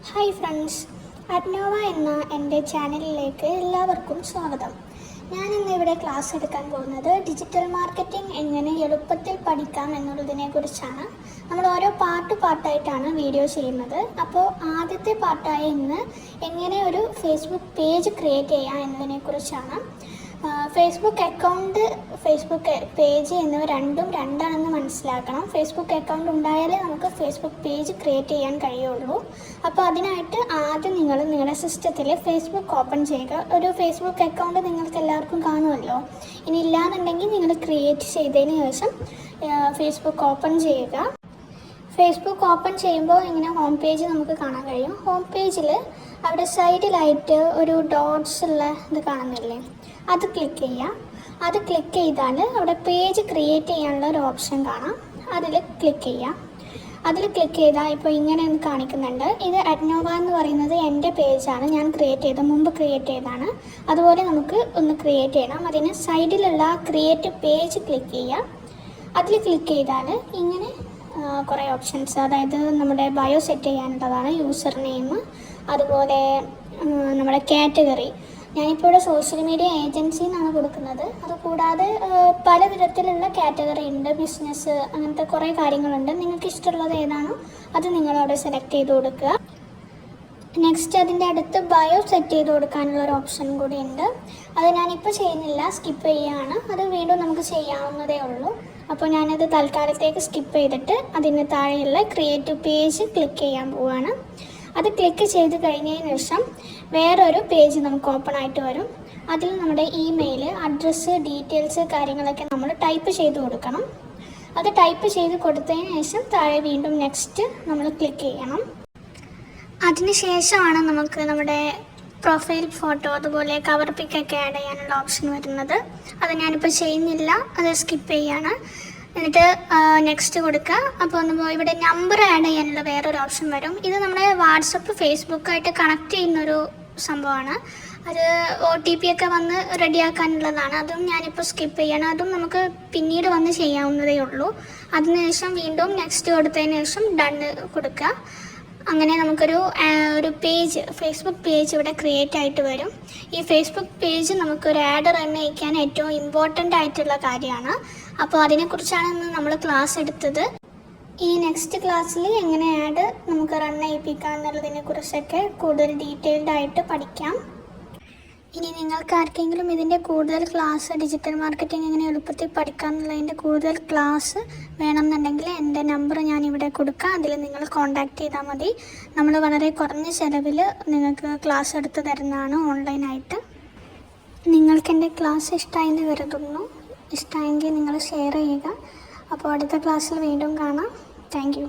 Hi friends, അഡ്നോവ എന്ന എൻ്റെ ചാനലിലേക്ക് എല്ലാവർക്കും സ്വാഗതം. ഞാനിന്ന് ഇവിടെ ക്ലാസ് എടുക്കാൻ പോകുന്നത് ഡിജിറ്റൽ മാർക്കറ്റിംഗ് എങ്ങനെ എളുപ്പത്തിൽ പഠിക്കാം എന്നുള്ളതിനെക്കുറിച്ചാണ്. നമ്മൾ ഓരോ പാർട്ടായിട്ടാണ് വീഡിയോ ചെയ്യുന്നത്. അപ്പോൾ ആദ്യത്തെ പാർട്ടായ ഇന്ന് എങ്ങനെ ഒരു ഫേസ്ബുക്ക് പേജ് ക്രിയേറ്റ് ചെയ്യാം എന്നതിനെക്കുറിച്ചാണ്. ഫേസ്ബുക്ക് അക്കൗണ്ട്, ഫേസ്ബുക്ക് പേജ് എന്നിവ രണ്ടാണെന്ന് മനസ്സിലാക്കണം. ഫേസ്ബുക്ക് അക്കൗണ്ട് ഉണ്ടായാലേ നമുക്ക് ഫേസ്ബുക്ക് പേജ് ക്രിയേറ്റ് ചെയ്യാൻ കഴിയുള്ളൂ. അപ്പോൾ അതിനായിട്ട് ആദ്യം നിങ്ങളുടെ സിസ്റ്റത്തിൽ ഫേസ്ബുക്ക് ഓപ്പൺ ചെയ്യുക. ഒരു ഫേസ്ബുക്ക് അക്കൗണ്ട് നിങ്ങൾക്ക് എല്ലാവർക്കും കാണുമല്ലോ. ഇനി ഇല്ലാന്നുണ്ടെങ്കിൽ നിങ്ങൾ ക്രിയേറ്റ് ചെയ്തതിന് ശേഷം ഫേസ്ബുക്ക് ഓപ്പൺ ചെയ്യുക. ഫേസ്ബുക്ക് ഓപ്പൺ ചെയ്യുമ്പോൾ ഇങ്ങനെ ഹോം പേജ് നമുക്ക് കാണാൻ കഴിയും. ഹോം പേജിൽ അവിടെ സൈഡിലായിട്ട് ഒരു ഡോട്ട്സ് ഉള്ള ഇത് കാണുന്നില്ലേ, അത് ക്ലിക്ക് ചെയ്യാം. അത് ക്ലിക്ക് ചെയ്താൽ അവിടെ പേജ് ക്രിയേറ്റ് ചെയ്യാനുള്ള ഒരു ഓപ്ഷൻ കാണാം. അതിൽ ക്ലിക്ക് ചെയ്യാം. അതിൽ ക്ലിക്ക് ചെയ്താൽ ഇപ്പോൾ ഇങ്ങനെ ഒന്ന് കാണിക്കുന്നുണ്ട്. ഇത് അഡ്നോവ എന്ന് പറയുന്നത് എൻ്റെ പേജാണ്, ഞാൻ മുമ്പ് ക്രിയേറ്റ് ചെയ്തതാണ്. അതുപോലെ നമുക്ക് ഒന്ന് ക്രിയേറ്റ് ചെയ്യണം. അതിന് സൈഡിലുള്ള ക്രിയേറ്റ് പേജ് ക്ലിക്ക് ചെയ്യാം. അതിൽ ക്ലിക്ക് ചെയ്താൽ ഇങ്ങനെ കുറേ ഓപ്ഷൻസ്, അതായത് നമ്മുടെ ബയോ സെറ്റ് ചെയ്യാനുള്ളതാണ്, യൂസർ നെയിം, അതുപോലെ നമ്മുടെ കാറ്റഗറി. ഞാനിപ്പോൾ ഇവിടെ സോഷ്യൽ മീഡിയ ഏജൻസി എന്നാണ് കൊടുക്കുന്നത്. അതുകൂടാതെ പലതരത്തിലുള്ള കാറ്റഗറി ഉണ്ട്, ബിസിനസ്, അങ്ങനത്തെ കുറേ കാര്യങ്ങളുണ്ട്. നിങ്ങൾക്ക് ഇഷ്ടമുള്ളത് ഏതാണോ അത് നിങ്ങളവിടെ സെലക്ട് ചെയ്ത് കൊടുക്കുക. നെക്സ്റ്റ് അതിൻ്റെ അടുത്ത് ബയോ സെറ്റ് ചെയ്ത് കൊടുക്കാനുള്ള ഒരു ഓപ്ഷൻ കൂടി ഉണ്ട്. അത് ഞാനിപ്പോൾ ചെയ്യുന്നില്ല, സ്കിപ്പ് ചെയ്യുകയാണ്. അത് വീണ്ടും നമുക്ക് ചെയ്യാവുന്നതേ ഉള്ളൂ. അപ്പോൾ ഞാനത് തൽക്കാലത്തേക്ക് സ്കിപ്പ് ചെയ്തിട്ട് അതിന് താഴെയുള്ള ക്രിയേറ്റീവ് പേജ് ക്ലിക്ക് ചെയ്യാൻ പോവുകയാണ്. അത് ക്ലിക്ക് ചെയ്ത് കഴിഞ്ഞതിന് ശേഷം വേറൊരു പേജ് നമുക്ക് ഓപ്പൺ ആയിട്ട് വരും. അതിൽ നമ്മുടെ ഇമെയിൽ, അഡ്രസ്സ്, ഡീറ്റെയിൽസ്, കാര്യങ്ങളൊക്കെ നമ്മൾ ടൈപ്പ് ചെയ്ത് കൊടുക്കണം. അത് ടൈപ്പ് ചെയ്ത് കൊടുത്തതിന് ശേഷം താഴെ വീണ്ടും നെക്സ്റ്റ് നമ്മൾ ക്ലിക്ക് ചെയ്യണം. അതിനുശേഷമാണ് നമുക്ക് നമ്മുടെ പ്രൊഫൈൽ ഫോട്ടോ, അതുപോലെ കവർ പിക്കൊക്കെ ആഡ് ചെയ്യാനുള്ള ഓപ്ഷൻ വരുന്നത്. അത് ഞാനിപ്പോൾ ചെയ്യുന്നില്ല, അത് സ്കിപ്പ് ചെയ്യാണ്. എന്നിട്ട് നെക്സ്റ്റ് കൊടുക്കുക. അപ്പോൾ ഇവിടെ നമ്പർ ആഡ് ചെയ്യാനുള്ള വേറൊരു ഓപ്ഷൻ വരും. ഇത് നമ്മുടെ വാട്സപ്പ്, ഫേസ്ബുക്കായിട്ട് കണക്ട് ചെയ്യുന്നൊരു സംഭവമാണ്. അത് OTP ഒക്കെ വന്ന് റെഡിയാക്കാനുള്ളതാണ്. അതും ഞാനിപ്പോൾ സ്കിപ്പ് ചെയ്യണം. അതും നമുക്ക് പിന്നീട് വന്ന് ചെയ്യാവുന്നതേ ഉള്ളൂ. അതിനുശേഷം വീണ്ടും നെക്സ്റ്റ് കൊടുത്തതിന് ശേഷം ഡണ്ണ് കൊടുക്കുക. അങ്ങനെ നമുക്കൊരു പേജ്, ഫേസ്ബുക്ക് പേജ് ഇവിടെ ക്രിയേറ്റ് ആയിട്ട് വരും. ഈ ഫേസ്ബുക്ക് പേജ് നമുക്കൊരു ആഡ് റൺ ചെയ്യിക്കാൻ ഏറ്റവും ഇമ്പോർട്ടൻ്റ് ആയിട്ടുള്ള കാര്യമാണ്. അപ്പോൾ അതിനെക്കുറിച്ചാണ് ഇന്ന് നമ്മൾ ക്ലാസ് എടുത്തത്. ഈ നെക്സ്റ്റ് ക്ലാസ്സിൽ എങ്ങനെ ആഡ് നമുക്ക് റൺ ചെയ്യിപ്പിക്കാം എന്നുള്ളതിനെക്കുറിച്ചൊക്കെ കൂടുതൽ ഡീറ്റെയിൽഡ് ആയിട്ട് പഠിക്കാം. ഇനി നിങ്ങൾക്ക് ആർക്കെങ്കിലും ഇതിൻ്റെ കൂടുതൽ ക്ലാസ്, ഡിജിറ്റൽ മാർക്കറ്റിംഗ് എങ്ങനെ എളുപ്പത്തിൽ പഠിക്കാം എന്നുള്ളതിൻ്റെ കൂടുതൽ ക്ലാസ് വേണമെന്നുണ്ടെങ്കിൽ എൻ്റെ നമ്പർ ഞാനിവിടെ കൊടുക്കാം. അതിൽ നിങ്ങൾ കോൺടാക്റ്റ് ചെയ്താൽ മതി. നമ്മൾ വളരെ കുറഞ്ഞ ചിലവിൽ നിങ്ങൾക്ക് ക്ലാസ് എടുത്ത് തരുന്നതാണ് ഓൺലൈനായിട്ട്. നിങ്ങൾക്ക് എൻ്റെ ക്ലാസ് ഇഷ്ടമായെന്ന് കരുതുന്നു. ഇഷ്ടമായെങ്കിൽ നിങ്ങൾ ഷെയർ ചെയ്യുക. അപ്പോൾ അടുത്ത ക്ലാസ്സിൽ വീണ്ടും കാണാം. Thank you.